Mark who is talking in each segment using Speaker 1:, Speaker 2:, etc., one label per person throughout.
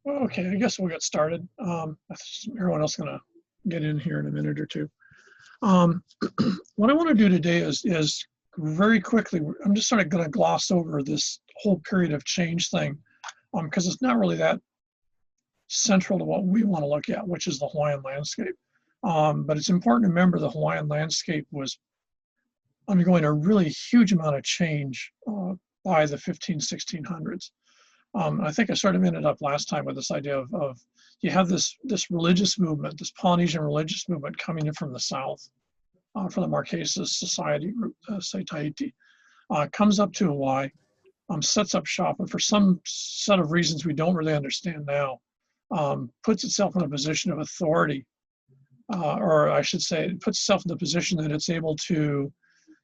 Speaker 1: Okay, I guess we'll get started. Everyone else is going to get in here in a minute or two. What I want to do today is very quickly, I'm just sort of going to gloss over this whole period of change thing, because it's not really that central to what we want to look at, which is the Hawaiian landscape. But it's important to remember the Hawaiian landscape was undergoing a really huge amount of change by the 1600s. I think I sort of ended up last time with this idea of you have this religious movement, this Polynesian religious movement coming in from the south, from the Marquesas society group, say Tahiti, comes up to Hawaii, sets up shop, and for some set of reasons we don't really understand now, puts itself in a position of authority, or I should say, it puts itself in the position that it's able to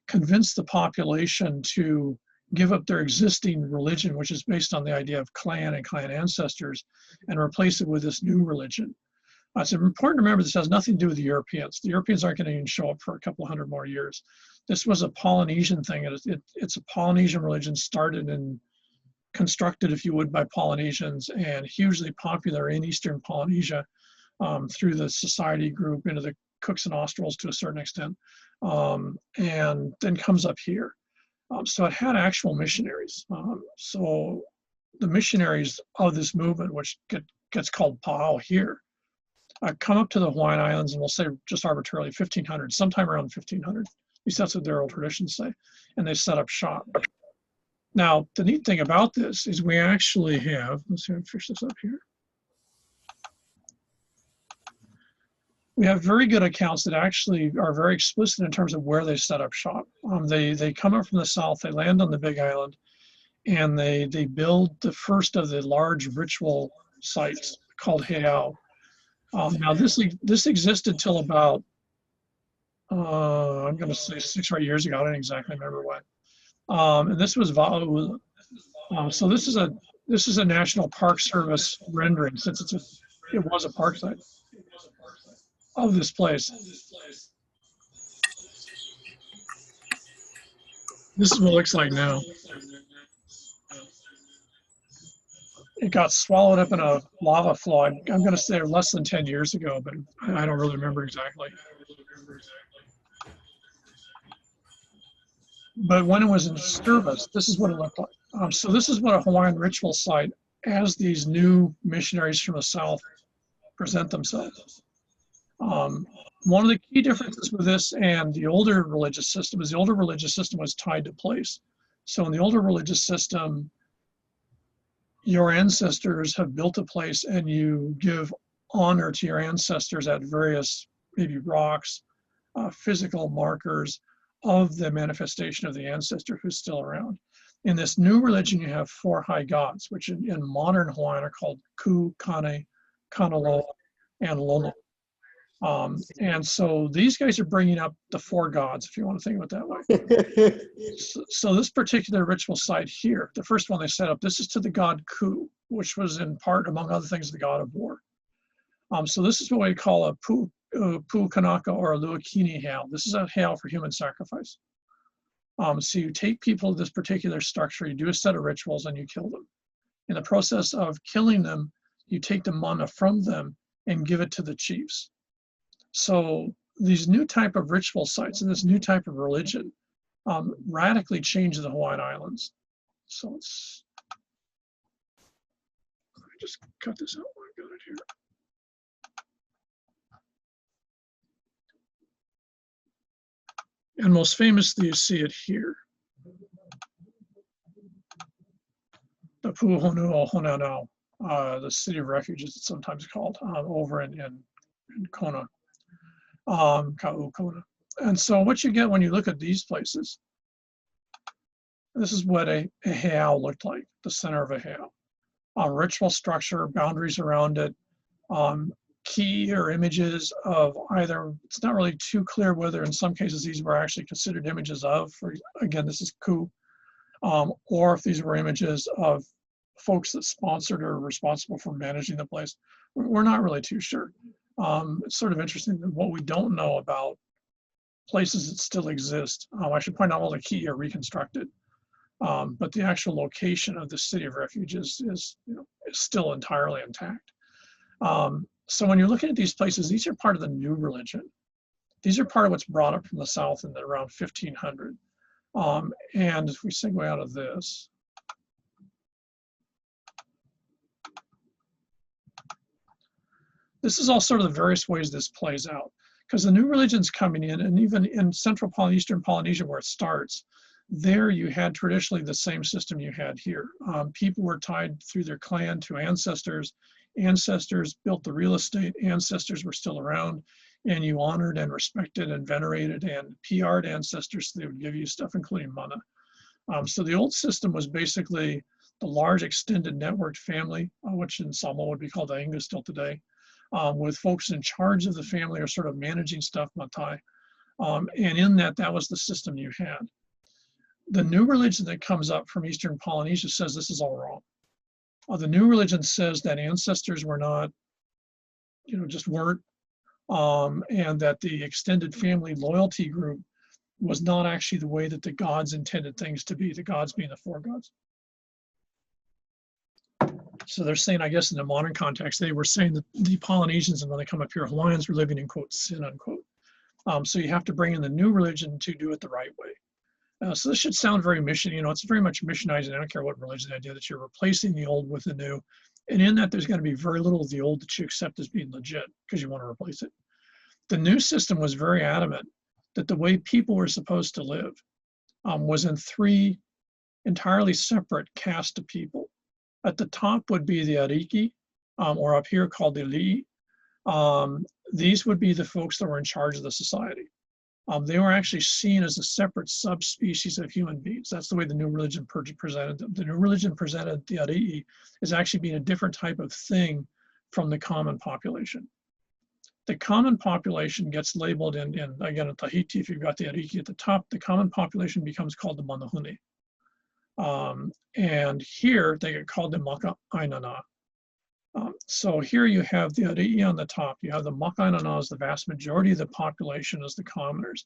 Speaker 1: convince the population to give up their existing religion, which is based on the idea of clan and clan ancestors, and replace it with this new religion. It's important to remember this has nothing to do with the Europeans. The Europeans aren't going to even show up for a couple of hundred more years. This was a Polynesian thing. It's a Polynesian religion started and constructed, if you would, by Polynesians and hugely popular in Eastern Polynesia through the society group into the Cooks and Australs to a certain extent, and then comes up here. So it had actual missionaries. So the missionaries of this movement, which gets called Paao here, come up to the Hawaiian Islands, and we'll say just arbitrarily 1500, sometime around 1500. At least that's what their old traditions say. And they set up shop. Now, the neat thing about this is we actually have, let's see if I can fish this up here. We have very good accounts that actually are very explicit in terms of where they set up shop. They come up from the south, they land on the Big Island, and they build the first of the large ritual sites called Heiau. Now this existed till about, I'm going to say 6 or 8 years ago. I don't exactly remember when. And this was so this is a National Park Service rendering, since it was a park site of this place. This is what it looks like now. It got swallowed up in a lava flow. I'm going to say less than 10 years ago, but I don't really remember exactly. But when it was in service, this is what it looked like. So this is what a Hawaiian ritual site, as these new missionaries from the south present themselves. One of the key differences with this and the older religious system is the older religious system was tied to place. So in the older religious system, your ancestors have built a place and you give honor to your ancestors at various, maybe rocks, physical markers of the manifestation of the ancestor who's still around. In this new religion, you have 4 high gods, which in modern Hawaiian are called Ku, Kane, Kanaloa, and Lono. And so these guys are bringing up the 4 gods, if you want to think of it that way. So this particular ritual site here, the first one they set up, this is to the god Ku, which was in part, among other things, the god of war. So this is what we call a Pu Kanaka or a Luakini Heiau. This is a Heiau for human sacrifice. So you take people to this particular structure, you do a set of rituals, and you kill them. In the process of killing them, you take the mana from them and give it to the chiefs. So these new type of ritual sites and this new type of religion radically changed the Hawaiian Islands. So let me just cut this out while I got it here. And most famously, you see it here. The Pu'uhonua Honanau, the city of refuge, as it's sometimes called, over in Kona, Ka'u Kona. And so what you get when you look at these places, this is what a heiau looked like, the center of a heiau. Ritual structure, boundaries around it, key or images of either, it's not really too clear whether in some cases these were actually considered images of, again, this is Ku, or if these were images of folks that sponsored or were responsible for managing the place. We're not really too sure. It's sort of interesting that what we don't know about places that still exist. I should point out all the key are reconstructed, but the actual location of the city of refuge is still entirely intact. So when you're looking at these places, these are part of the new religion. These are part of what's brought up from the south in around 1500. And if we segue out of this, this is all sort of the various ways this plays out, because the new religion's coming in, and even in central Eastern Polynesia where it starts, there you had traditionally the same system you had here. People were tied through their clan to ancestors. Ancestors built the real estate, ancestors were still around, and you honored and respected and venerated and PR'd ancestors, so they would give you stuff, including mana. So the old system was basically the large extended networked family, which in Samoa would be called the Inga still today, with folks in charge of the family or sort of managing stuff, matai. And in that was the system you had. The new religion that comes up from Eastern Polynesia says this is all wrong. The new religion says that ancestors were not, just weren't, and that the extended family loyalty group was not actually the way that the gods intended things to be, the gods being the four gods. So they're saying, I guess in the modern context, they were saying that the Polynesians, and when they come up here, Hawaiians were living in, quote, sin, unquote. So you have to bring in the new religion to do it the right way. So this should sound very mission, it's very much missionizing. I don't care what religion idea that you're replacing the old with the new. And in that, there's going to be very little of the old that you accept as being legit because you want to replace it. The new system was very adamant that the way people were supposed to live was in three entirely separate castes of people. At the top would be the ariki, or up here called the li'i. These would be the folks that were in charge of the society. They were actually seen as a separate subspecies of human beings. That's the way the new religion presented them. The new religion presented the ari'i as actually being a different type of thing from the common population. The common population gets labeled in again, in Tahiti, if you've got the ariki at the top, the common population becomes called the manahune. And here they get called the maka'ainana. So here you have the ari'i on the top, you have the maka'ainanas, the vast majority of the population is the commoners.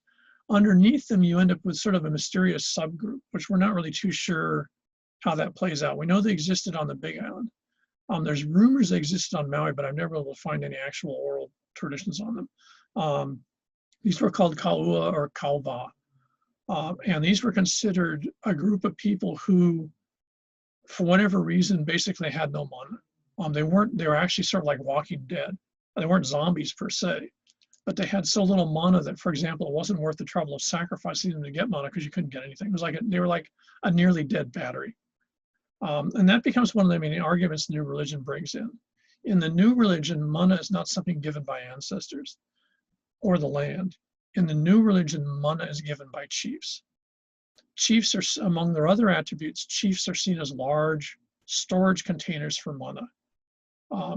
Speaker 1: Underneath them, you end up with sort of a mysterious subgroup, which we're not really too sure how that plays out. We know they existed on the Big Island. There's rumors they existed on Maui, but I've never been able to find any actual oral traditions on them. These were called kaua or kauva. And these were considered a group of people who, for whatever reason, basically had no mana. They were actually sort of like Walking Dead. They weren't zombies per se, but they had so little mana that, for example, it wasn't worth the trouble of sacrificing them to get mana because you couldn't get anything. It was like they were like a nearly dead battery. And that becomes one of the main arguments the new religion brings in. In the new religion, mana is not something given by ancestors or the land. In the new religion, mana is given by chiefs. Chiefs are, among their other attributes, chiefs are seen as large storage containers for mana.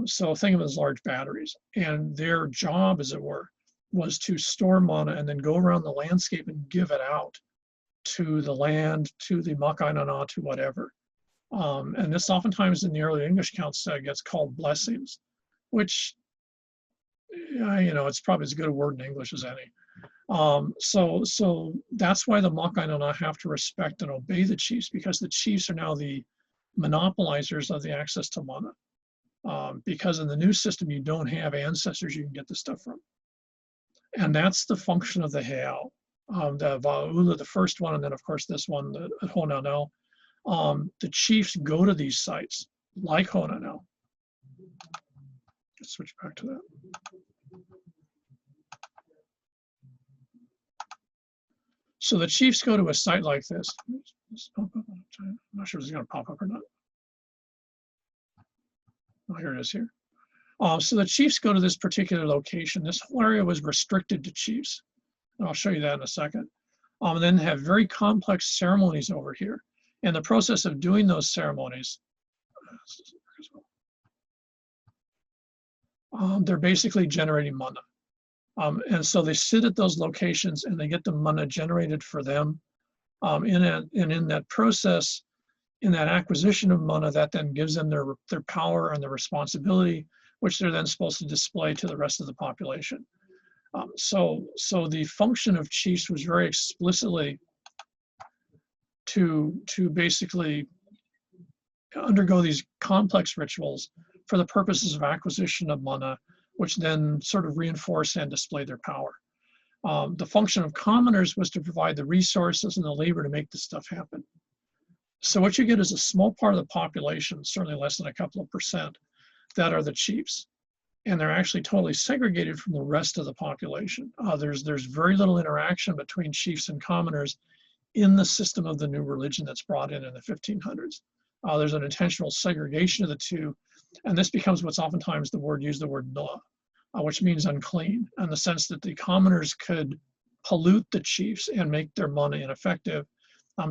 Speaker 1: So think of it as large batteries. And their job, as it were, was to store mana and then go around the landscape and give it out to the land, to the maka'ainana, to whatever. And this oftentimes in the early English accounts gets called blessings, which, it's probably as good a word in English as any. So that's why the maka'ainana have to respect and obey the chiefs, because the chiefs are now the monopolizers of the access to mana. Because in the new system, you don't have ancestors you can get this stuff from. And that's the function of the heiau. The Va'aula, the first one, and then of course this one, the Honanau. The chiefs go to these sites, like Honanau. Let's switch back to that. So the chiefs go to a site like this. I'm not sure if it's going to pop up or not. Oh, here it is here. So the chiefs go to this particular location. This whole area was restricted to chiefs. And I'll show you that in a second. And then have very complex ceremonies over here. In the process of doing those ceremonies, they're basically generating mana. And so they sit at those locations and they get the mana generated for them. And in that process, in that acquisition of mana, that then gives them their power and their responsibility, which they're then supposed to display to the rest of the population. So the function of chiefs was very explicitly to basically undergo these complex rituals for the purposes of acquisition of mana, which then sort of reinforce and display their power. The function of commoners was to provide the resources and the labor to make this stuff happen. So what you get is a small part of the population, certainly less than a couple of percent, that are the chiefs. And they're actually totally segregated from the rest of the population. There's very little interaction between chiefs and commoners in the system of the new religion that's brought in the 1500s. There's an intentional segregation of the two, and this becomes what's oftentimes the word noa, which means unclean, in the sense that the commoners could pollute the chiefs and make their mana ineffective.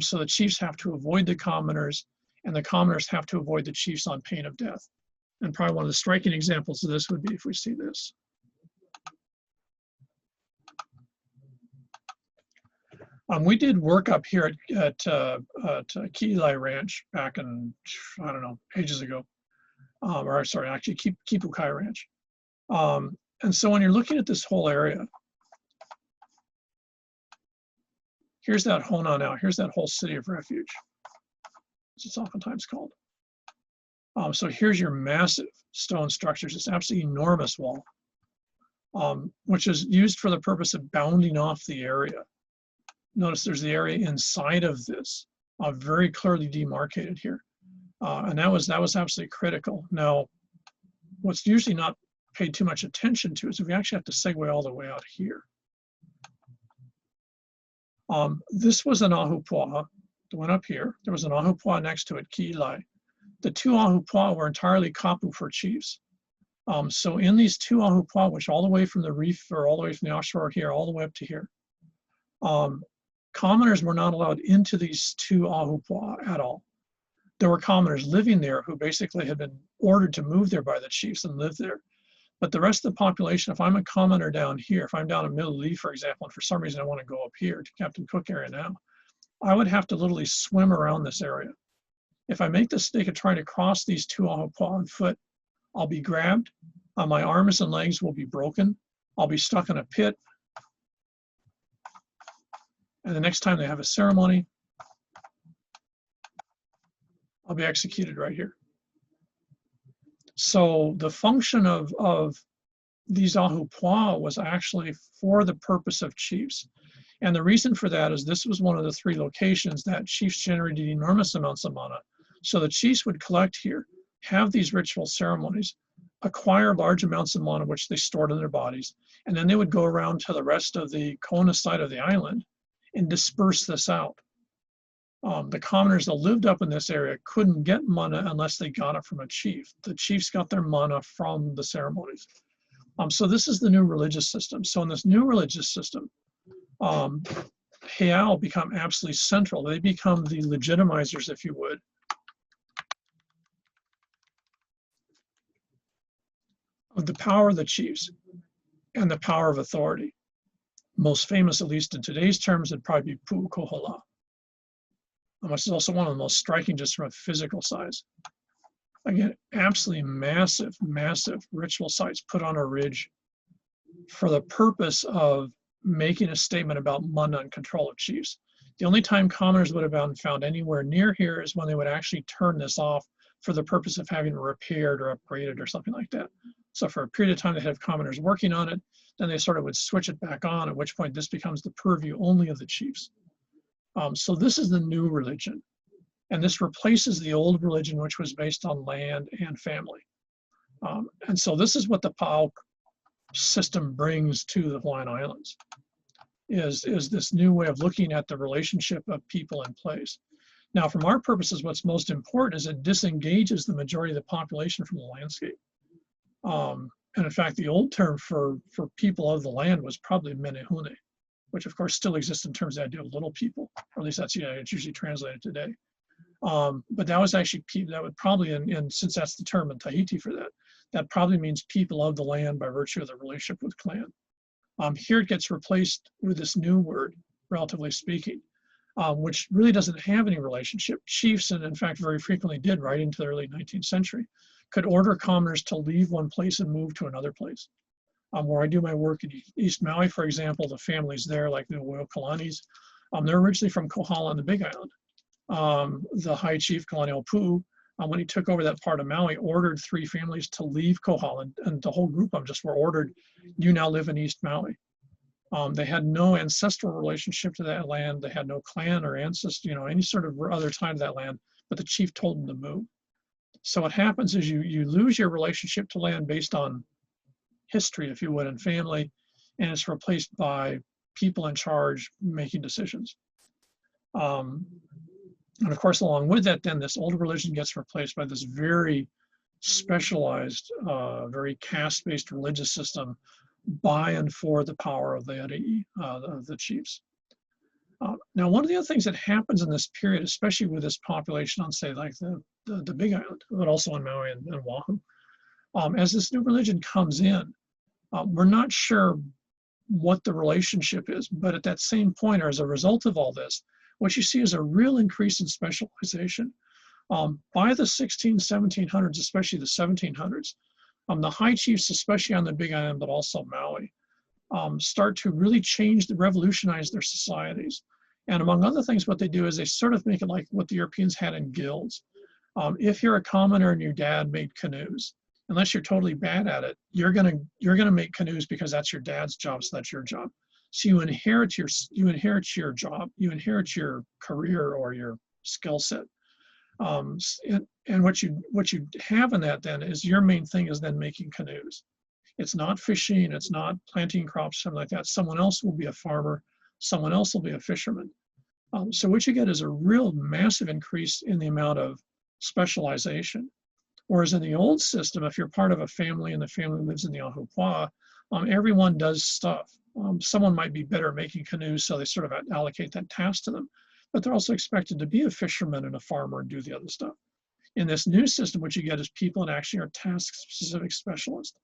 Speaker 1: So the chiefs have to avoid the commoners, and the commoners have to avoid the chiefs on pain of death. And probably one of the striking examples of this would be if we see this. We did work up here at Ki'ilai Ranch back in, I don't know, ages ago. Or sorry, actually Kipukai Ranch. And so when you're looking at this whole area, here's that Honan out, here's that whole city of refuge, as it's oftentimes called. So here's your massive stone structures, this absolutely enormous wall, which is used for the purpose of bounding off the area. Notice there's the area inside of this, very clearly demarcated here. And that was absolutely critical. Now, what's usually not paid too much attention to is if we actually have to segue all the way out here. This was an ahupua'a that went up here. There was an ahupua'a next to it, Ki'ilai. The two ahupua'a were entirely kapu for chiefs. So in these two ahupua'a, which all the way from the reef or all the way from the offshore here, all the way up to here, commoners were not allowed into these two ahupua'a at all. There were commoners living there who basically had been ordered to move there by the chiefs and live there. But the rest of the population, if I'm a commoner down here, if I'm down in Middle Lee, for example, and for some reason I want to go up here to Captain Cook area now, I would have to literally swim around this area. If I make the mistake of trying to cross these two ahupua'a on foot, I'll be grabbed, my arms and legs will be broken, I'll be stuck in a pit, and the next time they have a ceremony, I'll be executed right here. So the function of these ahupua'a was actually for the purpose of chiefs. And the reason for that is this was one of the three locations that chiefs generated enormous amounts of mana. So the chiefs would collect here, have these ritual ceremonies, acquire large amounts of mana, which they stored in their bodies, and then they would go around to the rest of the Kona side of the island and disperse this out. The commoners that lived up in this area couldn't get mana unless they got it from a chief. The chiefs got their mana from the ceremonies. So this is the new religious system. So in this new religious system, Heiau become absolutely central. They become the legitimizers, if you would, of the power of the chiefs and the power of authority. Most famous, at least in today's terms, would probably be Pu'ukohola, which is also one of the most striking just from a physical size. Again, absolutely massive, massive ritual sites put on a ridge for the purpose of making a statement about mana and control of chiefs. The only time commoners would have been found anywhere near here is when they would actually turn this off for the purpose of having it repaired or upgraded or something like that. So for a period of time, they'd have commoners working on it, then they sort of would switch it back on, at which point this becomes the purview only of the chiefs. So this is the new religion. And this replaces the old religion, which was based on land and family. And so this is what the Paao system brings to the Hawaiian Islands, is this new way of looking at the relationship of people and place. Now, from our purposes, what's most important is it disengages the majority of the population from the landscape. And in fact, the old term for people of the land was probably menehune, which of course still exists in terms of the idea of little people, or at least that's, it's usually translated today. But that was actually, that would probably, and since that's the term in Tahiti for that, that probably means people of the land by virtue of the relationship with clan. Here it gets replaced with this new word, relatively speaking, which really doesn't have any relationship. Chiefs, and in fact very frequently did right into the early 19th century, could order commoners to leave one place and move to another place. Where I do my work in East Maui, for example, the families there, like the Oiokalanis, they're originally from Kohala on the Big Island. The High Chief, Kalani Opu, when he took over that part of Maui, ordered 3 families to leave Kohala, and the whole group of them just were ordered, you now live in East Maui. They had no ancestral relationship to that land. They had no clan or ancestor, any sort of other tie to that land, but the chief told them to move. So what happens is you lose your relationship to land based on history, if you would, and family, and it's replaced by people in charge making decisions. And of course, along with that, then this old religion gets replaced by this very specialized, very caste-based religious system by and for the power of the Ari'i, the chiefs. Now, one of the other things that happens in this period, especially with this population on, say, like the Big Island, but also on Maui and Oahu, as this new religion comes in, we're not sure what the relationship is, but at that same point, or as a result of all this, what you see is a real increase in specialization. By the 1700s, especially the 1700s, the high chiefs, especially on the Big Island, but also Maui, start to really revolutionize their societies. And among other things, what they do is they sort of make it like what the Europeans had in guilds. If you're a commoner and your dad made canoes, unless you're totally bad at it, you're gonna make canoes because that's your dad's job, so that's your job. So you inherit your job, you inherit your career or your skill set. And what you have in that then is your main thing is then making canoes. It's not fishing, it's not planting crops, something like that. Someone else will be a farmer, someone else will be a fisherman. So what you get is a real massive increase in the amount of specialization. Whereas in the old system, if you're part of a family and the family lives in the Ahupua'a, everyone does stuff. Someone might be better at making canoes, so they sort of allocate that task to them. But they're also expected to be a fisherman and a farmer and do the other stuff. In this new system, what you get is people that actually are task-specific specialists.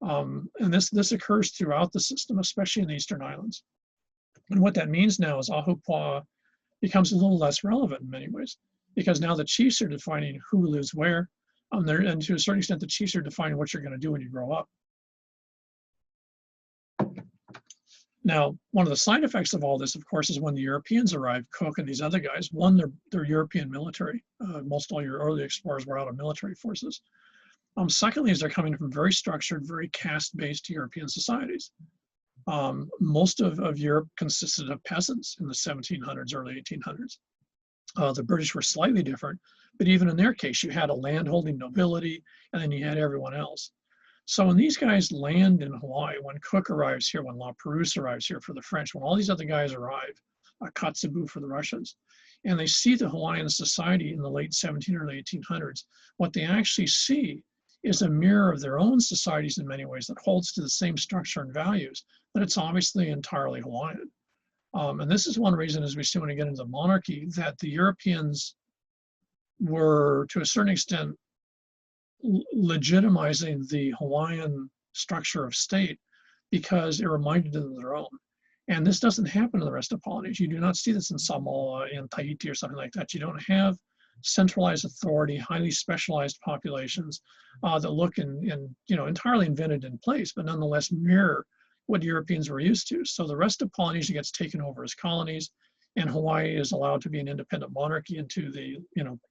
Speaker 1: And this occurs throughout the system, especially in the Eastern Islands. And what that means now is Ahupua'a becomes a little less relevant in many ways, because now the chiefs are defining who lives where, and to a certain extent, the chiefs are defining what you're going to do when you grow up. Now, one of the side effects of all this, of course, is when the Europeans arrived, Cook and these other guys, one, they're European military. Most all your early explorers were out of military forces. Secondly, is they're coming from very structured, very caste-based European societies. Most of Europe consisted of peasants in the 1700s, early 1800s. The British were slightly different, but even in their case, you had a landholding nobility, and then you had everyone else. So when these guys land in Hawaii, when Cook arrives here, when La Perouse arrives here for the French, when all these other guys arrive, Kotzebue for the Russians, and they see the Hawaiian society in the late 1700s, early 1800s, what they actually see is a mirror of their own societies in many ways that holds to the same structure and values, but it's obviously entirely Hawaiian. And this is one reason, as we see when we get into monarchy, that the Europeans were, to a certain extent, legitimizing the Hawaiian structure of state because it reminded them of their own. And this doesn't happen in the rest of Polynesia. You do not see this in Samoa, in Tahiti, or something like that. You don't have centralized authority, highly specialized populations that look entirely invented in place, but nonetheless mirror what Europeans were used to. So the rest of Polynesia gets taken over as colonies, and Hawaii is allowed to be an independent monarchy into the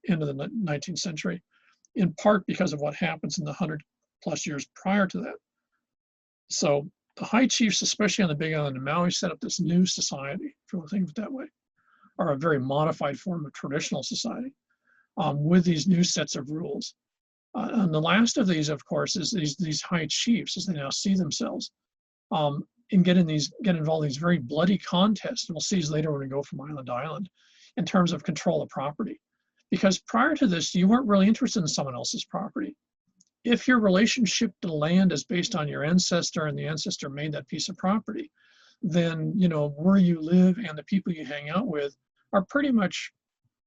Speaker 1: end of the 19th century, in part because of what happens in the 100+ years prior to that. So the high chiefs, especially on the Big Island of Maui, set up this new society, if you want to think of it that way, or a very modified form of traditional society with these new sets of rules. And the last of these, of course, is these high chiefs, as they now see themselves, and get involved in these very bloody contests. And we'll see these later when we go from island to island, in terms of control of property. Because prior to this, you weren't really interested in someone else's property. If your relationship to land is based on your ancestor and the ancestor made that piece of property, then where you live and the people you hang out with are pretty much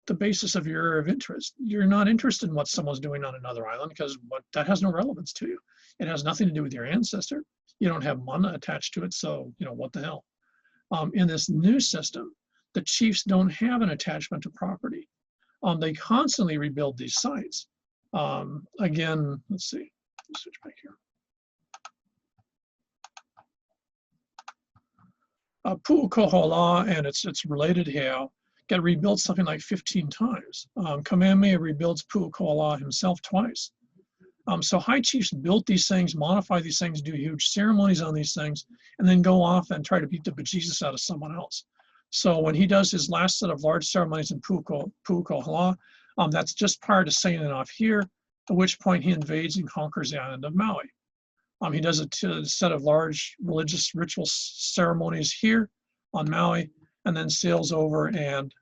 Speaker 1: the basis of your area of interest. You're not interested in what someone's doing on another island because that has no relevance to you. It has nothing to do with your ancestor. You don't have mana attached to it, so what the hell? In this new system, the chiefs don't have an attachment to property. They constantly rebuild these sites. Again, let's see, let's switch back here. Pu'ukohola and its related heiau got rebuilt something like 15 times. Kamehameha rebuilds Pu'ukohola himself twice. So high chiefs built these things, modify these things, do huge ceremonies on these things, and then go off and try to beat the bejesus out of someone else. So when he does his last set of large ceremonies in Pu'ukohola, that's just prior to sailing off here, at which point he invades and conquers the island of Maui. He does a set of large religious ritual ceremonies here on Maui, and then sails over and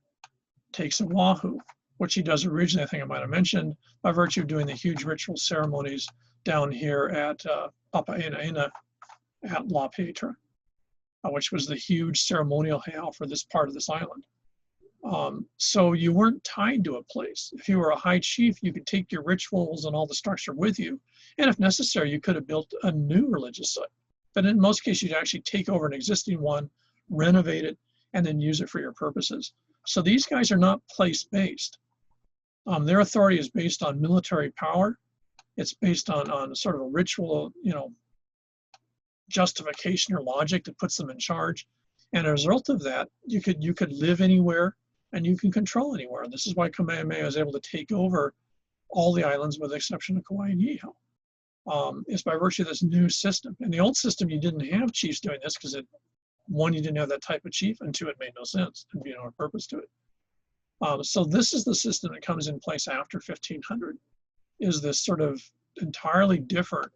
Speaker 1: takes Oahu, which he does originally, I think I might have mentioned, by virtue of doing the huge ritual ceremonies down here at Papaenaena at La Petra, which was the huge ceremonial heiau for this part of this island. So you weren't tied to a place. If you were a high chief, you could take your rituals and all the structure with you. And if necessary, you could have built a new religious site. But in most cases, you'd actually take over an existing one, renovate it, and then use it for your purposes. So these guys are not place-based. Their authority is based on military power. It's based on sort of a ritual, justification or logic that puts them in charge. And as a result of that, you could live anywhere and you can control anywhere. And this is why Kamehameha is able to take over all the islands with the exception of Kauai and Niihau. It's by virtue of this new system. In the old system, you didn't have chiefs doing this because one, you didn't have that type of chief, and two, it made no sense. There'd be no purpose to it. So this is the system that comes in place after 1500, is this sort of entirely different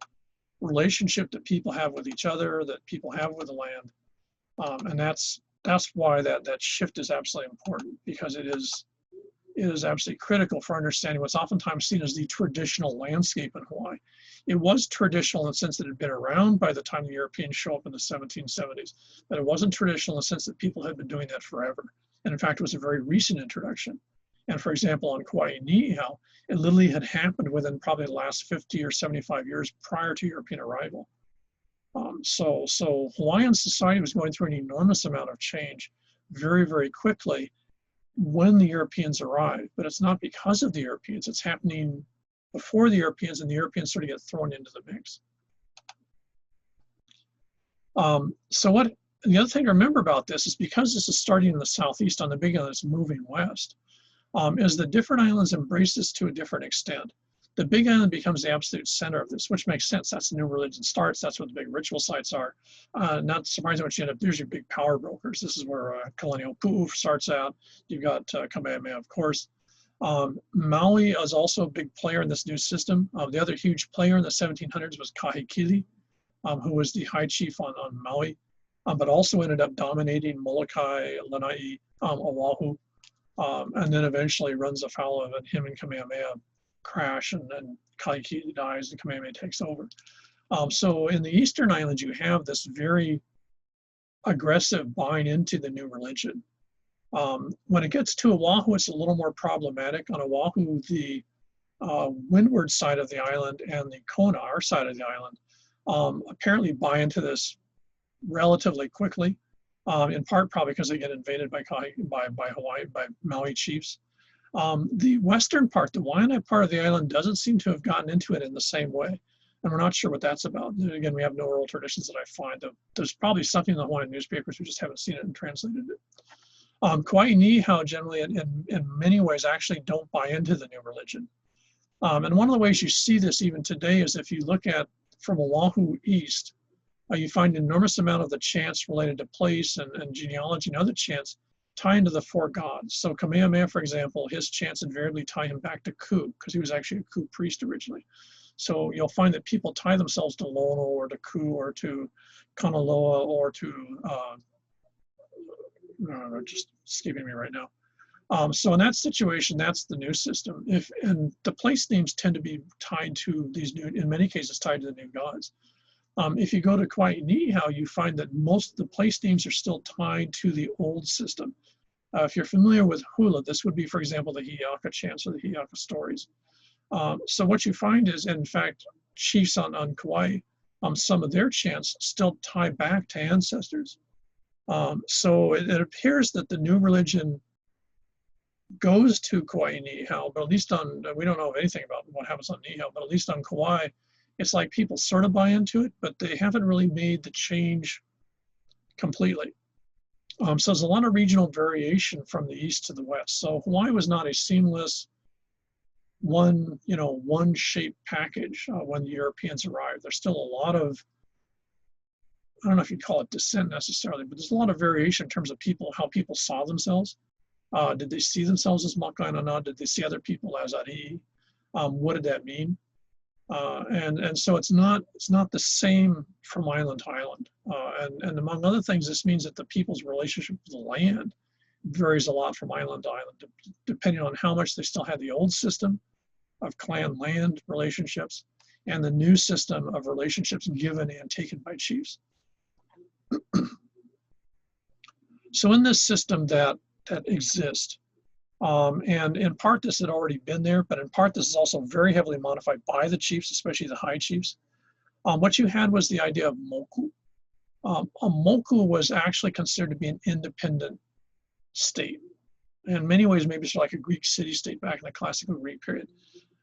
Speaker 1: relationship that people have with each other, that people have with the land. And that's why that shift is absolutely important, because it is absolutely critical for understanding what's oftentimes seen as the traditional landscape in Hawaii. It was traditional in the sense that it had been around by the time the Europeans show up in the 1770s, but it wasn't traditional in the sense that people had been doing that forever. And in fact, it was a very recent introduction. And for example, on Kauai and Niihau, it literally had happened within probably the last 50 or 75 years prior to European arrival. So Hawaiian society was going through an enormous amount of change very, very quickly when the Europeans arrived, but it's not because of the Europeans. It's happening before the Europeans, and the Europeans sort of get thrown into the mix. The other thing to remember about this is, because this is starting in the southeast on the big island, it's moving west, is the different islands embrace this to a different extent. The big island becomes the absolute center of this, which makes sense. That's the new religion starts. That's what the big ritual sites are. Not surprising what you end up, there's your big power brokers. This is where Kalani'o Pu'u starts out. You've got Kamehameha, of course. Maui is also a big player in this new system. The other huge player in the 1700s was Kahekili, who was the high chief on Maui, but also ended up dominating Molokai, Lanai, Oahu, and then eventually runs afoul of it. Him and Kamehameha crash, and then Kahekili dies and Kamehameha takes over. So in the Eastern Islands, you have this very aggressive buying into the new religion. When it gets to Oahu, it's a little more problematic. On Oahu, the windward side of the island and the Kona, our side of the island, apparently buy into this relatively quickly, in part probably because they get invaded by Hawaii, by Maui chiefs. The western part, the Waianae part of the island, doesn't seem to have gotten into it in the same way. And we're not sure what that's about. And again, we have no oral traditions that I find. There's probably something in the Hawaiian newspapers, we just haven't seen it and translated it. Kauai Niihau generally, in many ways, actually don't buy into the new religion. And one of the ways you see this even today is if you look at from Oahu east, you find an enormous amount of the chants related to place and genealogy and other chants tie into the four gods. So Kamehameha, for example, his chants invariably tie him back to Ku, because he was actually a Ku priest originally. So you'll find that people tie themselves to Lono or to Ku or to Kanaloa or to, just escaping me right now. So in that situation, that's the new system. And the place names tend to be tied to these new, in many cases, tied to the new gods. If you go to Kauai Niihau, you find that most of the place names are still tied to the old system. If you're familiar with hula, this would be, for example, the Hi'iaka chants or the Hi'iaka stories. So what you find is, in fact, chiefs on Kauai, some of their chants still tie back to ancestors. So it appears that the new religion goes to Kauai Nihau, but at least on, we don't know anything about what happens on Nihau, but at least on Kauai, it's like people sort of buy into it, but they haven't really made the change completely. So there's a lot of regional variation from the east to the west. So Hawaii was not a seamless one shape package when the Europeans arrived. There's still a lot of, I don't know if you'd call it dissent necessarily, but there's a lot of variation in terms of people, how people saw themselves. Did they see themselves as Makainana? Did they see other people as Ari'i? What did that mean? And so it's not the same from island to island. And among other things, this means that the people's relationship with the land varies a lot from island to island, depending on how much they still had the old system of clan land relationships and the new system of relationships given and taken by chiefs. So in this system that exists, and in part this had already been there, but in part this is also very heavily modified by the chiefs, especially the high chiefs. What you had was the idea of moku. A moku was actually considered to be an independent state. In many ways, maybe it's like a Greek city-state back in the classical Greek period.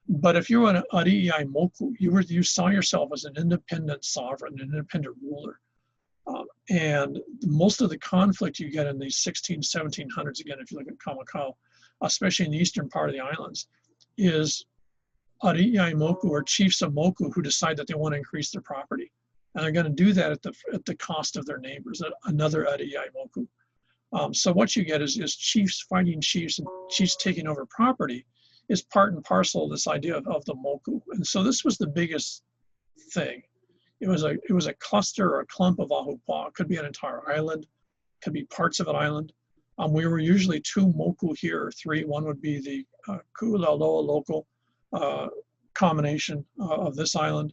Speaker 1: But if you were an ari'i moku, you saw yourself as an independent sovereign, an independent ruler. And most of the conflict you get in these 1700s, again, if you look at Kamakau, especially in the eastern part of the islands, is ari'i moku, or chiefs of moku, who decide that they want to increase their property. And they're going to do that at the cost of their neighbors, another ari'i moku. So what you get is chiefs fighting chiefs, and chiefs taking over property is part and parcel of this idea of the moku. And so this was the biggest thing. It was a cluster or a clump of ahupua'a. It could be an entire island, could be parts of an island. We were usually two moku here, or three. One would be the Ku'ulaloa local combination of this island.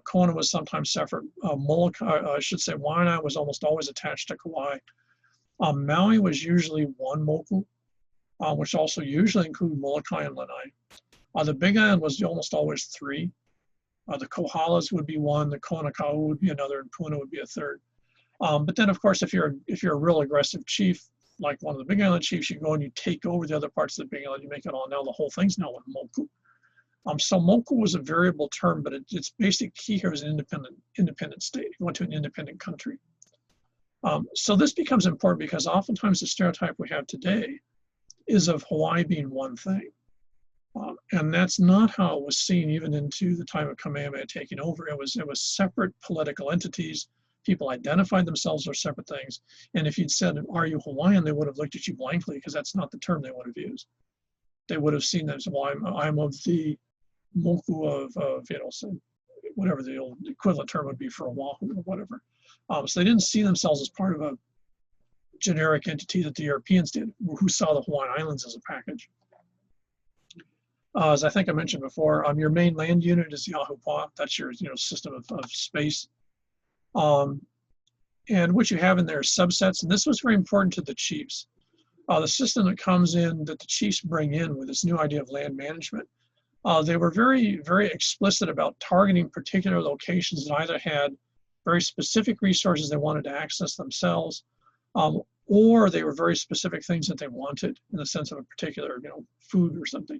Speaker 1: Kona was sometimes separate. Molokai, I should say, Waianae was almost always attached to Kauai. Maui was usually one moku, which also usually included Molokai and Lanai. The Big Island was almost always three. The Kohalas would be one, the Konakau would be another, and Puna would be a third. But then, of course, if you're a real aggressive chief, like one of the Big Island chiefs, you go and you take over the other parts of the Big Island, you make it all, now the whole thing's now one moku. So moku was a variable term, but its basic key here is an independent state. You went to an independent country. So this becomes important because oftentimes the stereotype we have today is of Hawaii being one thing. And that's not how it was seen even into the time of Kamehameha taking over. It was separate political entities. People identified themselves as separate things. And if you'd said, "Are you Hawaiian?" they would have looked at you blankly, because that's not the term they would have used. They would have seen that as, "Well, I'm of the moku of whatever the old equivalent term would be for Oahu or whatever." So they didn't see themselves as part of a generic entity that the Europeans did, who saw the Hawaiian Islands as a package. As I think I mentioned before, your main land unit is the ahupua'a. That's your system of space. And what you have in there is subsets, and this was very important to the chiefs. The system that comes in, that the chiefs bring in with this new idea of land management, they were very, very explicit about targeting particular locations that either had very specific resources they wanted to access themselves, or they were very specific things that they wanted in the sense of a particular food or something.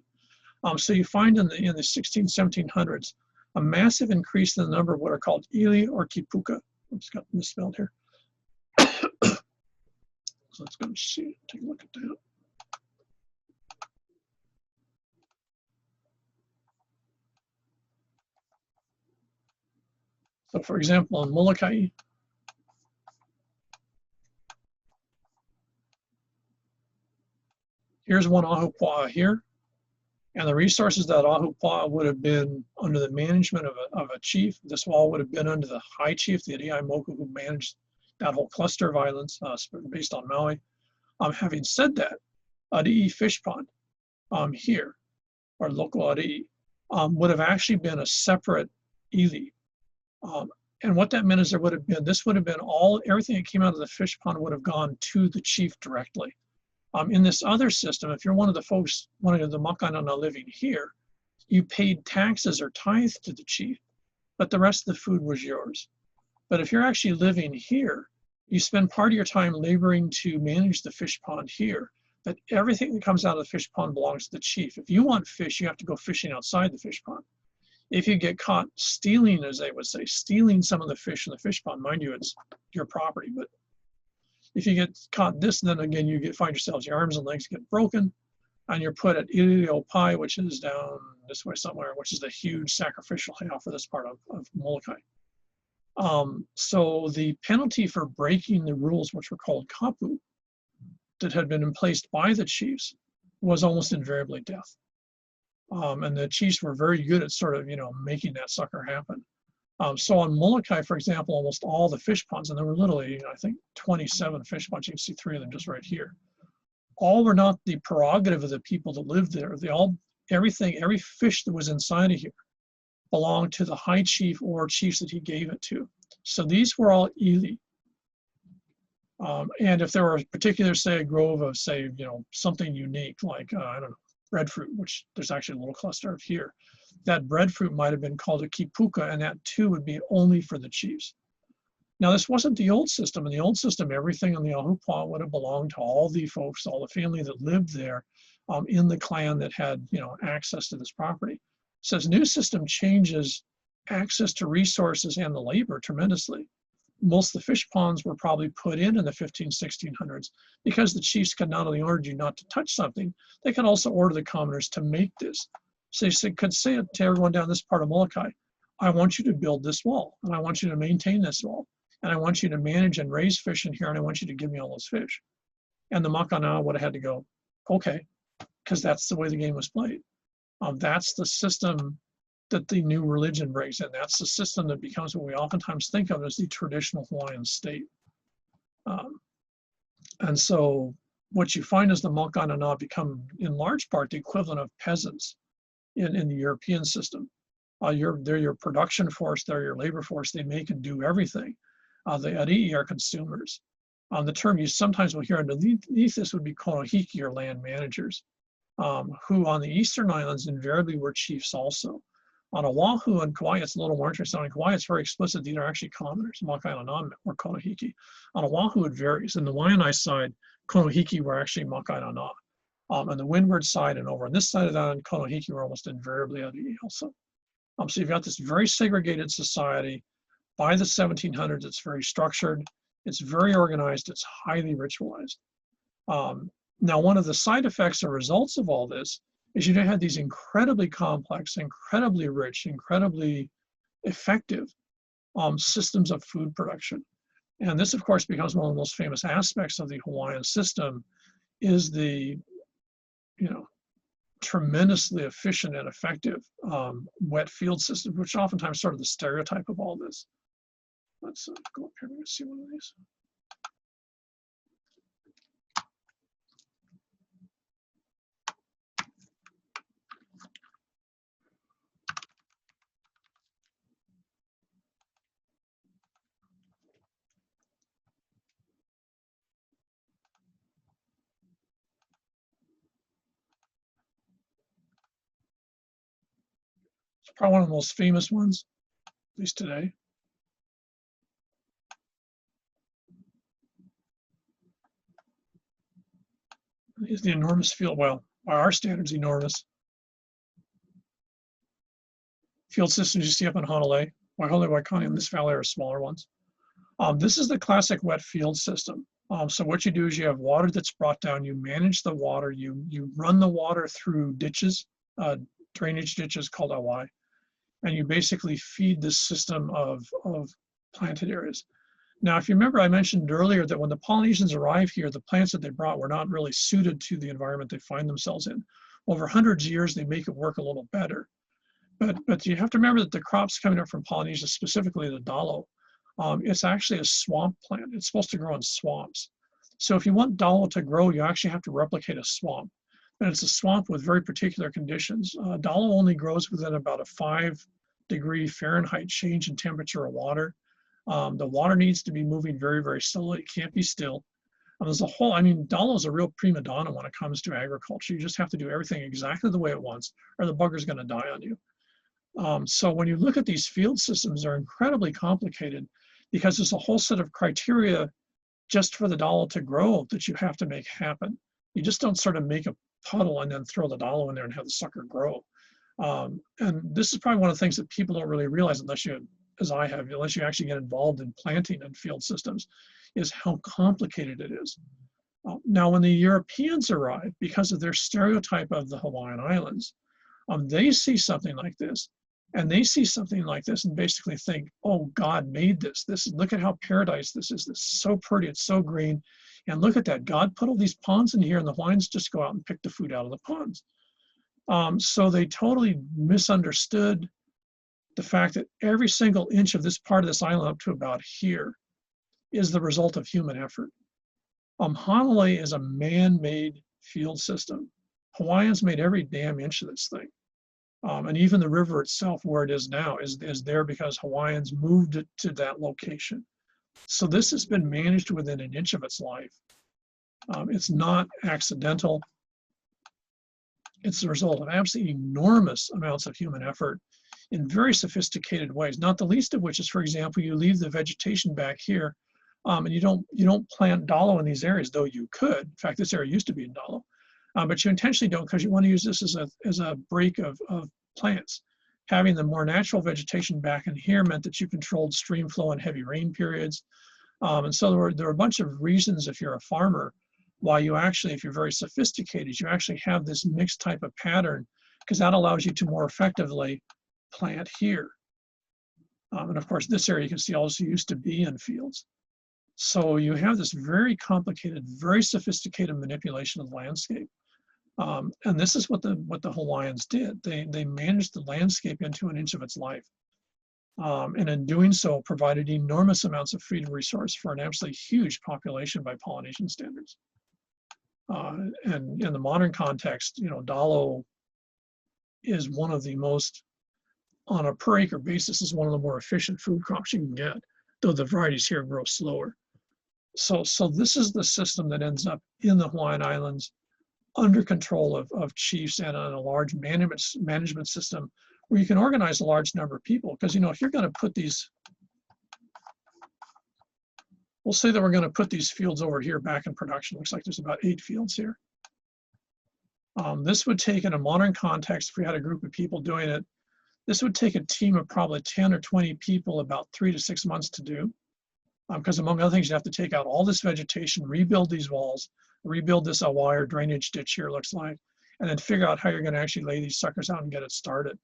Speaker 1: So you find in the 1700s a massive increase in the number of what are called ili or kipuka. It's got misspelled here. So let's go and take a look at that. So for example, in Molokai, here's one ahupua'a here. And the resources that ahupua'a would have been under the management of a chief. This all would have been under the high chief, the ari'i moku, who managed that whole cluster of islands based on Maui. Having said that, Ari'i fish pond here, or local Ari'i, would have actually been a separate ili. And what that meant is this would have been everything that came out of the fish pond would have gone to the chief directly. In this other system, if you're one of the folks, one of the Makainana living here, you paid taxes or tithe to the chief, but the rest of the food was yours. But if you're actually living here, You spend part of your time laboring to manage the fish pond here, but everything that comes out of the fish pond belongs to the chief. If you want fish, you have to go fishing outside the fish pond. If you get caught stealing, as they would say, stealing some of the fish in the fish pond, mind you, it's your property, but if you get caught this, then again, you find yourselves, your arms and legs get broken, and you're put at Pai, which is down this way somewhere, which is the huge sacrificial heiau for this part of Molokai. So the penalty for breaking the rules, which were called kapu, that had been placed by the chiefs, was almost invariably death. And the chiefs were very good at sort of, making that sucker happen. So on Molokai, for example, almost all the fish ponds, and there were literally, I think, 27 fish ponds, you can see 3 of them just right here, all were not the prerogative of the people that lived there. Every fish that was inside of here belonged to the high chief or chiefs that he gave it to. So these were all ili. And if there were a particular, say, a grove of, say, something unique, like, I don't know, breadfruit, which there's actually a little cluster of here, that breadfruit might have been called a kipuka, and that too would be only for the chiefs. Now, this wasn't the old system. In the old system, everything in the Ahupua'a would have belonged to all the folks, all the family that lived there in the clan that had, access to this property. So this new system changes access to resources and the labor tremendously. Most of the fish ponds were probably put in the 1600s because the chiefs could not only order you not to touch something, they could also order the commoners to make this. So they could say it to everyone down this part of Molokai, I want you to build this wall, and I want you to maintain this wall, and I want you to manage and raise fish in here, and I want you to give me all those fish. And the Makana would have had to go, okay, because that's the way the game was played. That's the system that the new religion brings in. That's the system that becomes what we oftentimes think of as the traditional Hawaiian state. And so what you find is the Makana become, in large part, the equivalent of peasants in the European system. They're your production force, they're your labor force, they make and do everything. The ari'i are consumers. The term you sometimes will hear underneath this would be konohiki, or land managers, who on the eastern islands invariably were chiefs also. On Oahu and Kauai, it's a little more interesting. On Kauai, it's very explicit. These are actually commoners, Makainana or konohiki. On Oahu, it varies. In the Waianae side, konohiki were actually Makainana. On the windward side and over on this side of the island, konohiki were almost invariably ari'i also. So you've got this very segregated society. By the 1700s, it's very structured, it's very organized, it's highly ritualized. Now, one of the side effects or results of all this is you have these incredibly complex, incredibly rich, incredibly effective systems of food production. And this, of course, becomes one of the most famous aspects of the Hawaiian system, is the, tremendously efficient and effective wet field system, which oftentimes sort of the stereotype of all this. Let's go up here and see one of these. It's probably one of the most famous ones, at least today. Is the enormous field, well, by our standards, enormous field systems you see up in Honolulu, Waikani, and this valley are smaller ones. This is the classic wet field system. So what you do is you have water that's brought down, you manage the water, you run the water through ditches, drainage ditches called awai, and you basically feed this system of planted areas. Now, if you remember, I mentioned earlier that when the Polynesians arrived here, the plants that they brought were not really suited to the environment they find themselves in. Over hundreds of years, they make it work a little better. But you have to remember that the crops coming up from Polynesia, specifically the dalo, it's actually a swamp plant. It's supposed to grow in swamps. So if you want dalo to grow, you actually have to replicate a swamp. And it's a swamp with very particular conditions. Dalo only grows within about a 5-degree Fahrenheit change in temperature of water. The water needs to be moving very, very slowly. It can't be still. There's a whole, dalo is a real prima donna when it comes to agriculture. You just have to do everything exactly the way it wants, or the bugger's going to die on you. So when you look at these field systems, they're incredibly complicated because there's a whole set of criteria just for the dalo to grow that you have to make happen. You just don't sort of make a puddle and then throw the dalo in there and have the sucker grow. And this is probably one of the things that people don't really realize unless you, as I have, unless you actually get involved in planting and field systems, is how complicated it is. Now, when the Europeans arrived, because of their stereotype of the Hawaiian Islands, they see something like this, and they see something like this and basically think, oh, God made this. Look at how paradise this is. This is so pretty, it's so green. And look at that, God put all these ponds in here and the Hawaiians just go out and pick the food out of the ponds. So they totally misunderstood the fact that every single inch of this part of this island up to about here is the result of human effort. Hanalei is a man-made field system. Hawaiians made every damn inch of this thing. And even the river itself, where it is now, is there because Hawaiians moved it to that location. So this has been managed within an inch of its life. It's not accidental. It's the result of absolutely enormous amounts of human effort in very sophisticated ways, not the least of which is, for example, you leave the vegetation back here, and you don't plant dalo in these areas, though you could. In fact, this area used to be in dalo. But you intentionally don't because you want to use this as a break of plants. Having the more natural vegetation back in here meant that you controlled stream flow in heavy rain periods. And so there were a bunch of reasons if you're a farmer why you actually, if you're very sophisticated, you actually have this mixed type of pattern because that allows you to more effectively plant here. And of course, this area you can see also used to be in fields. So you have this very complicated, very sophisticated manipulation of the landscape. And this is what the Hawaiians did. They managed the landscape into an inch of its life. And in doing so, provided enormous amounts of food resource for an absolutely huge population by Polynesian standards. And in the modern context, dalo is one of the most, on a per acre basis, is one of the more efficient food crops you can get, though the varieties here grow slower. So this is the system that ends up in the Hawaiian Islands under control of chiefs and a large management system where you can organize a large number of people. Because, if you're going to put these, we'll say that we're going to put these fields over here back in production. Looks like there's about 8 fields here. This would take, in a modern context, if we had a group of people doing it, this would take a team of probably 10 or 20 people about 3 to 6 months to do. Because among other things, you have to take out all this vegetation, rebuild these walls, rebuild this wire drainage ditch here, looks like, and then figure out how you're going to actually lay these suckers out and get it started.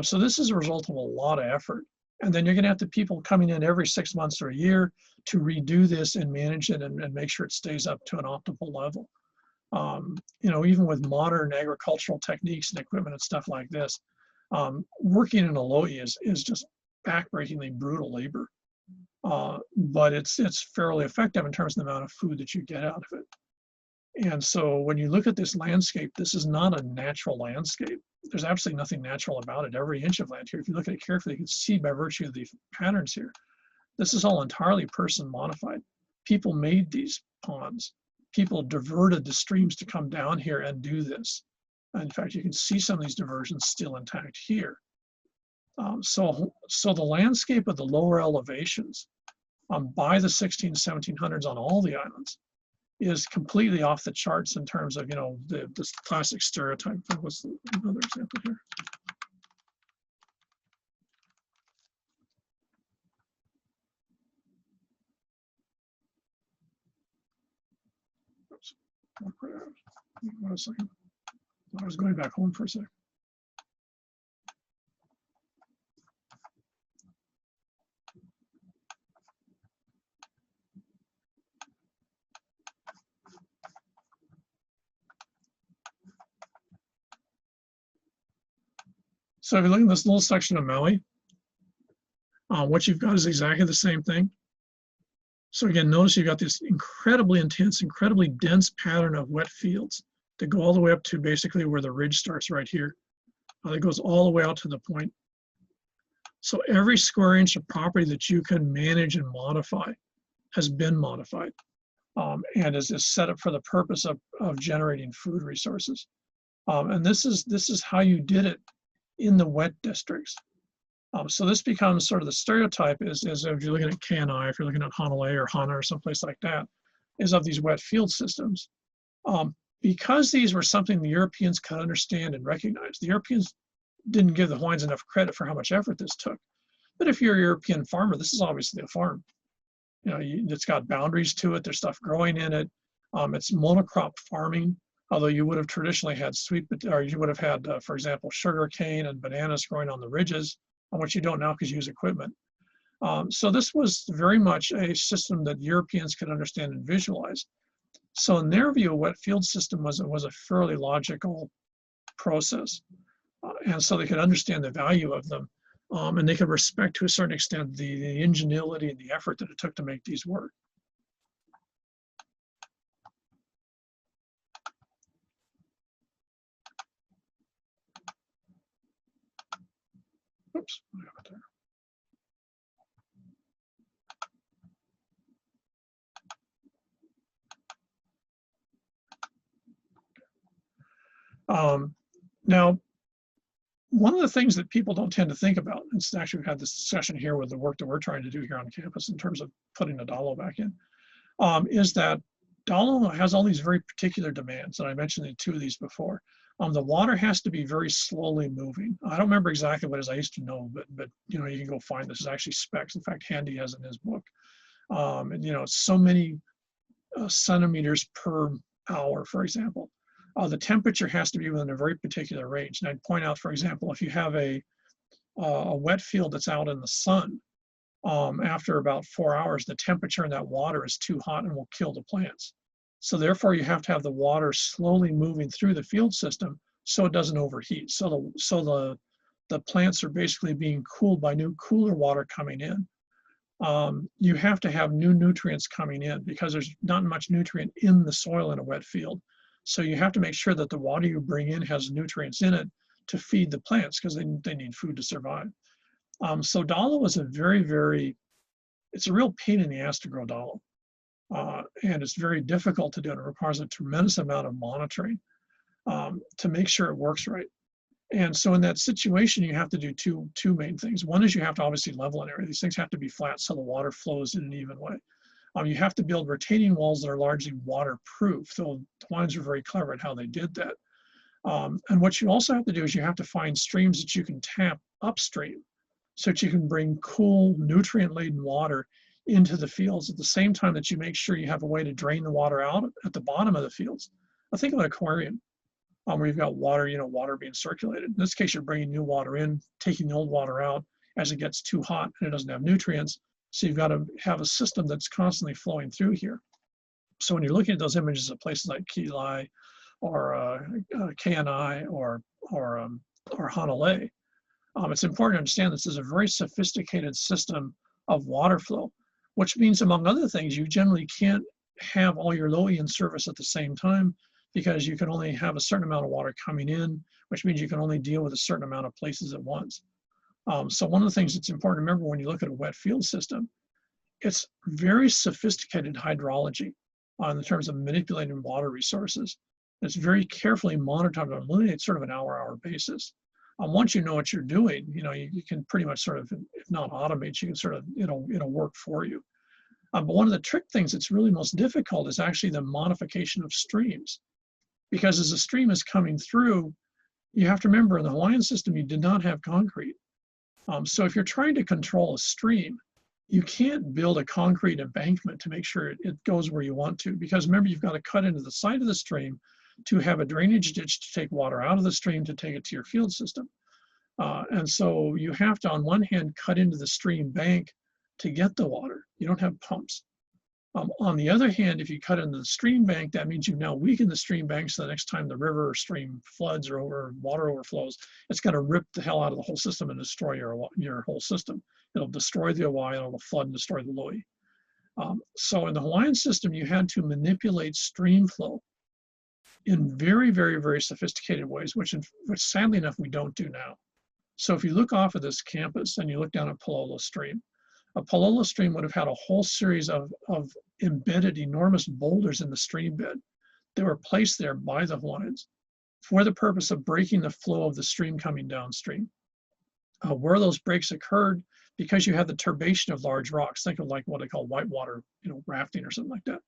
Speaker 1: So this is a result of a lot of effort. And then you're going to have the people coming in every 6 months or a year to redo this and manage it and make sure it stays up to an optimal level. Even with modern agricultural techniques and equipment and stuff like this, working in a lo'i is just backbreakingly brutal labor. But it's fairly effective in terms of the amount of food that you get out of it. And so when you look at this landscape, this is not a natural landscape. There's absolutely nothing natural about it. Every inch of land here, if you look at it carefully, you can see by virtue of the patterns here, this is all entirely person modified. People made these ponds. People diverted the streams to come down here and do this. In fact, you can see some of these diversions still intact here. So the landscape of the lower elevations by the 1700s on all the islands is completely off the charts in terms of, this classic stereotype. What's another example here? Oops. What a second. I was going back home for a second. So if you look at this little section of Maui, what you've got is exactly the same thing. So again, notice you've got this incredibly intense, incredibly dense pattern of wet fields that go all the way up to basically where the ridge starts right here. It goes all the way out to the point. So every square inch of property that you can manage and modify has been modified and is set up for the purpose of generating food resources. And this is how you did it in the wet districts. So this becomes sort of the stereotype is if you're looking at Kenai, if you're looking at Honolulu or Hana or someplace like that, is of these wet field systems. Because these were something the Europeans could understand and recognize, the Europeans didn't give the Hawaiians enough credit for how much effort this took. But if you're a European farmer, this is obviously a farm. You know, it's got boundaries to it. There's stuff growing in it. It's monocrop farming, although you would have traditionally had or you would have had, for example, sugar cane and bananas growing on the ridges, on which you don't now because you use equipment. So this was very much a system that Europeans could understand and visualize. So in their view, a wet field system was a fairly logical process. And so they could understand the value of them. And they could respect to a certain extent the ingenuity and the effort that it took to make these work. Oops, what happened there? Now, one of the things that people don't tend to think about, and actually we've had this discussion here with the work that we're trying to do here on campus in terms of putting the dalo back in, is that dalo has all these very particular demands, and I mentioned the two of these before. The water has to be very slowly moving. I don't remember exactly what it is. I used to know, but you know, you can go find this. It's actually specs. In fact, Handy has in his book. And, you know, so many centimeters per hour, for example. The temperature has to be within a very particular range. And I'd point out, for example, if you have a wet field that's out in the sun, after about 4 hours, the temperature in that water is too hot and will kill the plants. So therefore, you have to have the water slowly moving through the field system so it doesn't overheat. So the plants are basically being cooled by new cooler water coming in. You have to have new nutrients coming in because there's not much nutrient in the soil in a wet field. So you have to make sure that the water you bring in has nutrients in it to feed the plants because they need food to survive. So dalo is it's a real pain in the ass to grow dalo. And it's very difficult to do, and it requires a tremendous amount of monitoring to make sure it works right. And so in that situation, you have to do two main things. One is you have to obviously level an area. These things have to be flat so the water flows in an even way. You have to build retaining walls that are largely waterproof. So the Hawaiians are very clever at how they did that. And what you also have to do is you have to find streams that you can tap upstream so that you can bring cool, nutrient-laden water into the fields at the same time that you make sure you have a way to drain the water out at the bottom of the fields. Now think of an aquarium where you've got water, water being circulated. In this case, you're bringing new water in, taking the old water out as it gets too hot and it doesn't have nutrients. So you've got to have a system that's constantly flowing through here. So when you're looking at those images of places like Kilai or KNI or Honolulu, it's important to understand this is a very sophisticated system of water flow, which means, among other things, you generally can't have all your loi in service at the same time because you can only have a certain amount of water coming in, which means you can only deal with a certain amount of places at once. So one of the things that's important to remember when you look at a wet field system, it's very sophisticated hydrology in terms of manipulating water resources. It's very carefully monitored on literally sort of an hour-hour basis. Once you know what you're doing, you can pretty much sort of, if not automate, you can sort of, it'll work for you. But one of the trick things that's really most difficult is actually the modification of streams. Because as a stream is coming through, you have to remember in the Hawaiian system, you did not have concrete. So if you're trying to control a stream, you can't build a concrete embankment to make sure it goes where you want to. Because remember, you've got to cut into the side of the stream to have a drainage ditch to take water out of the stream to take it to your field system. And so you have to, on one hand, cut into the stream bank to get the water. You don't have pumps. On the other hand, if you cut into the stream bank, that means you've now weakened the stream bank so the next time the river or stream floods or water overflows, it's going to rip the hell out of the whole system and destroy your whole system. It'll destroy the Hawaii, and it'll flood and destroy the loi. So in the Hawaiian system, you had to manipulate stream flow in very, very, very sophisticated ways, which sadly enough, we don't do now. So if you look off of this campus and you look down at Palolo Stream, a Palolo Stream would have had a whole series of embedded enormous boulders in the stream bed. They were placed there by the Hawaiians for the purpose of breaking the flow of the stream coming downstream. where those breaks occurred, because you had the turbation of large rocks. Think of like what they call whitewater, rafting or something like that.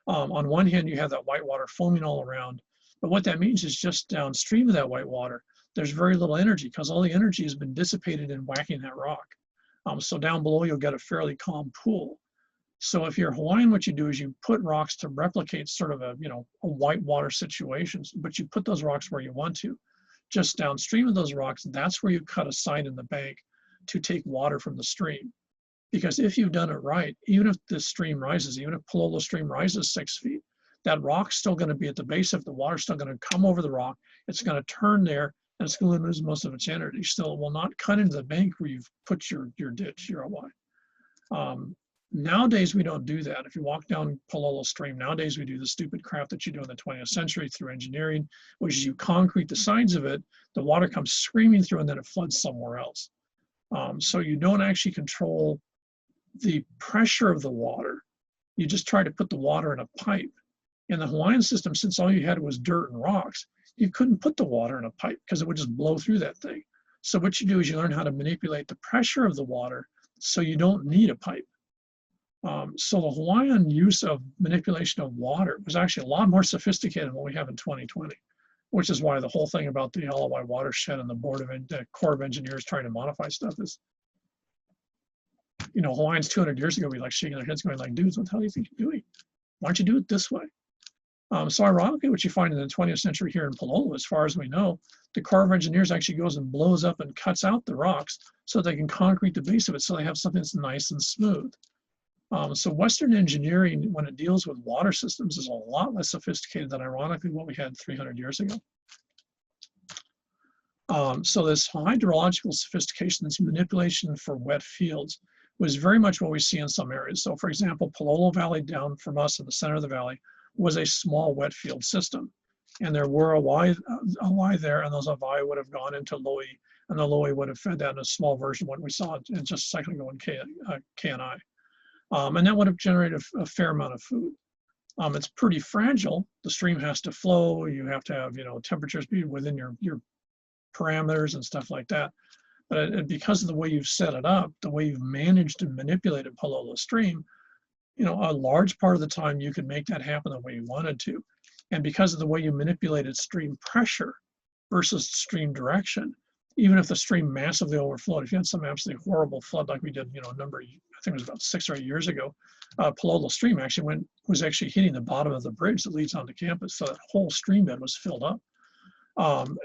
Speaker 1: On one hand, you have that whitewater foaming all around, but what that means is just downstream of that whitewater, there's very little energy because all the energy has been dissipated in whacking that rock. So down below, you'll get a fairly calm pool. So if you're Hawaiian, what you do is you put rocks to replicate sort of a whitewater situation, but you put those rocks where you want to. Just downstream of those rocks, that's where you cut a side in the bank to take water from the stream. Because if you've done it right, even if the stream rises, even if Palolo Stream rises 6 feet, that rock's still going to be at the base of the water, still going to come over the rock. It's going to turn there, and it's going to lose most of its energy. Still, it will not cut into the bank where you've put your ditch, your OY. Nowadays, we don't do that. If you walk down Palolo Stream, nowadays we do the stupid crap that you do in the 20th century through engineering, which is you concrete the sides of it, the water comes screaming through, and then it floods somewhere else. So you don't actually control the pressure of the water. You just try to put the water in a pipe. In the Hawaiian system, since all you had was dirt and rocks, you couldn't put the water in a pipe because it would just blow through that thing. So what you do is you learn how to manipulate the pressure of the water so you don't need a pipe. So the Hawaiian use of manipulation of water was actually a lot more sophisticated than what we have in 2020, which is why the whole thing about the LOI watershed and the Corps of Engineers trying to modify stuff is, Hawaiians 200 years ago, we like shaking their heads going like, dudes, what the hell do you think you're doing? Why don't you do it this way? So ironically, what you find in the 20th century here in Palolo, as far as we know, the Corps of Engineers actually goes and blows up and cuts out the rocks so they can concrete the base of it so they have something that's nice and smooth. So Western engineering, when it deals with water systems, is a lot less sophisticated than, ironically, what we had 300 years ago. So this hydrological sophistication, this manipulation for wet fields, was very much what we see in some areas. So for example, Palolo Valley down from us in the center of the valley was a small wet field system. And there were a Y there, and those Hawaii would have gone into Loi, and the Loi would have fed that in a small version of what we saw in just a second ago in KNI. And that would have generated a fair amount of food. It's pretty fragile. The stream has to flow. You have to have, temperatures be within your parameters and stuff like that. But because of the way you've set it up, the way you've managed and manipulated Palolo Stream, a large part of the time you could make that happen the way you wanted to. And because of the way you manipulated stream pressure versus stream direction, even if the stream massively overflowed, if you had some absolutely horrible flood like we did, I think it was about 6 or 8 years ago, Palolo Stream was actually hitting the bottom of the bridge that leads onto campus. So that whole stream bed was filled up.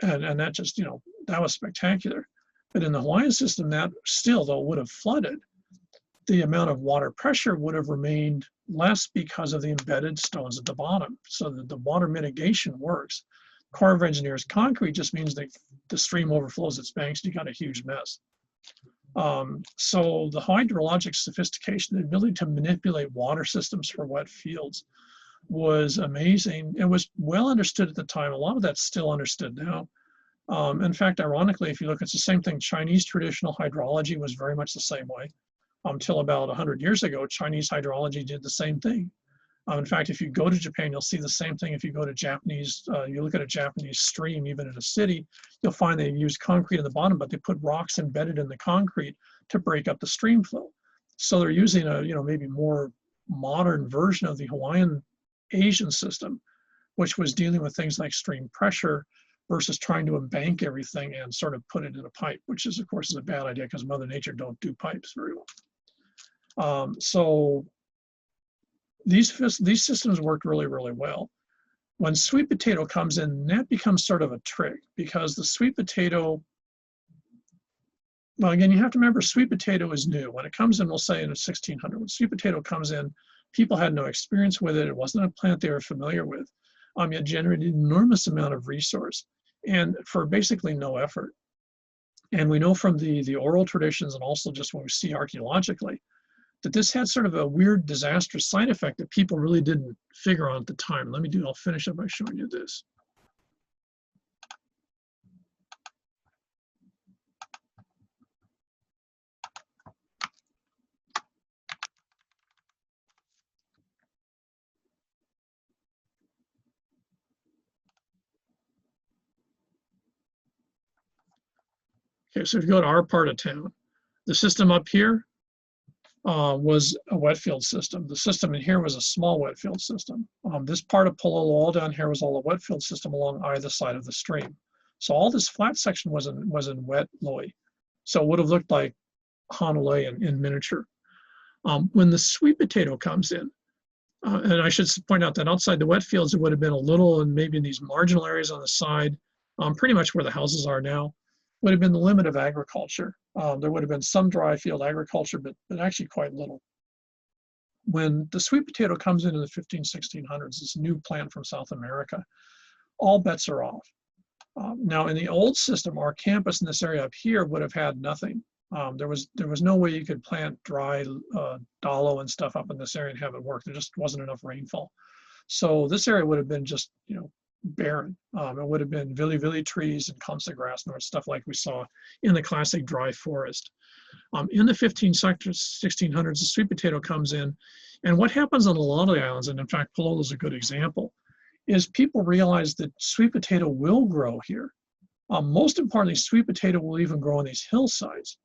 Speaker 1: And that just, that was spectacular. But in the Hawaiian system, that still, though, would have flooded, the amount of water pressure would have remained less because of the embedded stones at the bottom. So that the water mitigation works. Corps of Engineers concrete just means that the stream overflows its banks and you got a huge mess. So the hydrologic sophistication, the ability to manipulate water systems for wet fields was amazing. It was well understood at the time. A lot of that's still understood now. In fact, ironically, if you look, it's the same thing. Chinese traditional hydrology was very much the same way. Until about 100 years ago, Chinese hydrology did the same thing. In fact, if you go to Japan, you'll see the same thing. If you go to you look at a Japanese stream, even in a city, you'll find they use concrete at the bottom, but they put rocks embedded in the concrete to break up the stream flow. So they're using a, maybe more modern version of the Hawaiian Asian system, which was dealing with things like stream pressure versus trying to embank everything and sort of put it in a pipe, which is, of course, is a bad idea because Mother Nature don't do pipes very well. So these systems worked really, really well. When sweet potato comes in, that becomes sort of a trick because the sweet potato, well, again, you have to remember sweet potato is new. When it comes in, we'll say in 1600, when sweet potato comes in, people had no experience with it. It wasn't a plant they were familiar with. It generated an enormous amount of resource and for basically no effort. And we know from the oral traditions and also just what we see archaeologically, that this had sort of a weird disastrous side effect that people really didn't figure out at the time. I'll finish up by showing you this. Okay, so if you go to our part of town, the system up here was a wet field system. The system in here was a small wet field system. This part of Palolo all down here was all a wet field system along either side of the stream. So all this flat section was in wet loy. So it would have looked like Honolulu in miniature. When the sweet potato comes in, and I should point out that outside the wet fields, it would have been a little, and maybe in these marginal areas on the side, pretty much where the houses are now, would have been the limit of agriculture. There would have been some dry field agriculture, but actually quite little. When the sweet potato comes in the 1600s, this new plant from South America, all bets are off. Now, in the old system, our campus in this area up here would have had nothing. There was no way you could plant dry dalo and stuff up in this area and have it work. There just wasn't enough rainfall. So this area would have been just, barren. It would have been vili trees and comsa grass and stuff like we saw in the classic dry forest. In the 1600s, the sweet potato comes in, and what happens on a lot of the islands, and in fact, Palolo is a good example, is people realize that sweet potato will grow here. Most importantly, sweet potato will even grow on these hillsides.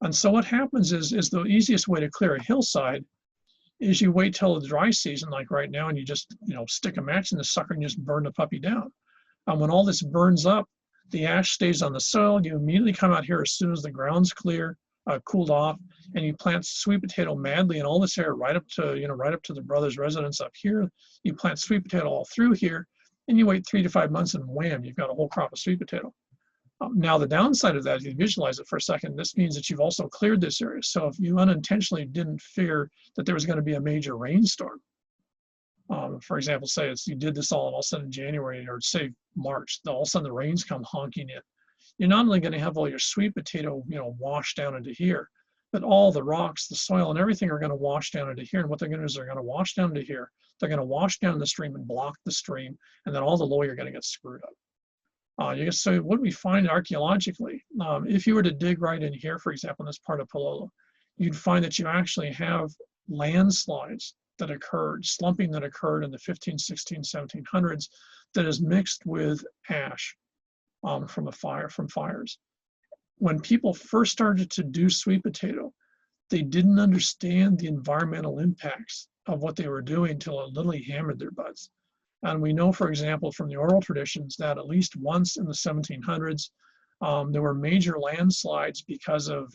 Speaker 1: And so what happens is the easiest way to clear a hillside is you wait till the dry season, like right now, and you just, stick a match in the sucker and just burn the puppy down. And when all this burns up, the ash stays on the soil. You immediately come out here as soon as the ground's clear, cooled off, and you plant sweet potato madly in all this area right up to the brothers' residence up here. You plant sweet potato all through here, and you wait 3 to 5 months, and wham, you've got a whole crop of sweet potato. Now, the downside of that, if you visualize it for a second, this means that you've also cleared this area. So if you unintentionally didn't fear that there was going to be a major rainstorm, for example, say you did this all of a sudden in January, or say March, all of a sudden the rains come honking in. You're not only going to have all your sweet potato, washed down into here, but all the rocks, the soil, and everything are going to wash down into here. And what they're going to do is they're going to wash down into here. They're going to wash down the stream and block the stream, and then all the lower are going to get screwed up. So what do we find archaeologically? If you were to dig right in here, for example, in this part of Palolo, you'd find that you actually have landslides that occurred, slumping that occurred in the 15, 16, 1700s that is mixed with ash from fires. When people first started to do sweet potato, they didn't understand the environmental impacts of what they were doing until it literally hammered their butts. And we know, for example, from the oral traditions that at least once in the 1700s, there were major landslides because of,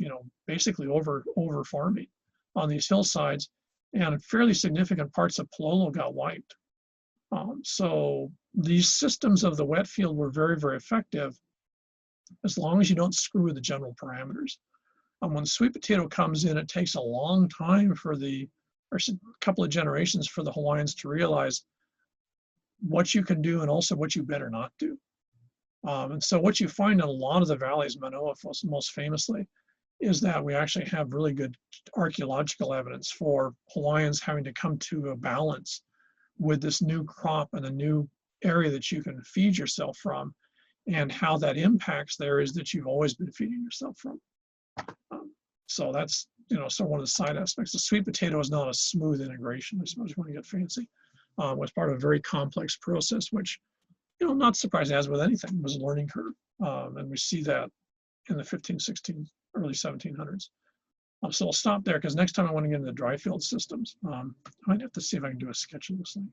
Speaker 1: basically over farming on these hillsides, and fairly significant parts of Palolo got wiped. So these systems of the wet field were very, very effective as long as you don't screw with the general parameters. When sweet potato comes in, it takes a long time or a couple of generations for the Hawaiians to realize what you can do and also what you better not do. And so what you find in a lot of the valleys, Manoa most famously, is that we actually have really good archaeological evidence for Hawaiians having to come to a balance with this new crop and a new area that you can feed yourself from, and how that impacts the areas that you've always been feeding yourself from. So that's, so one of the side aspects. The sweet potato is not a smooth integration, I suppose you want to get fancy. Was part of a very complex process, which, not surprising, as with anything, was a learning curve. And we see that in the 15, 16, early 1700s. So I'll stop there because next time I want to get into the dry field systems. I might have to see if I can do a sketch of this thing.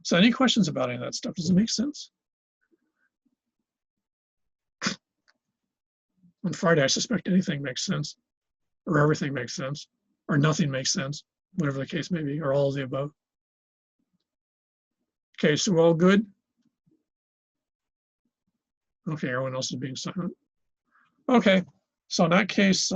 Speaker 1: So any questions about any of that stuff? Does it make sense? On Friday, I suspect anything makes sense, or everything makes sense, or nothing makes sense, whatever the case may be, or all of the above. Okay, so we're all good? Okay, everyone else is being silent. Okay, so in that case,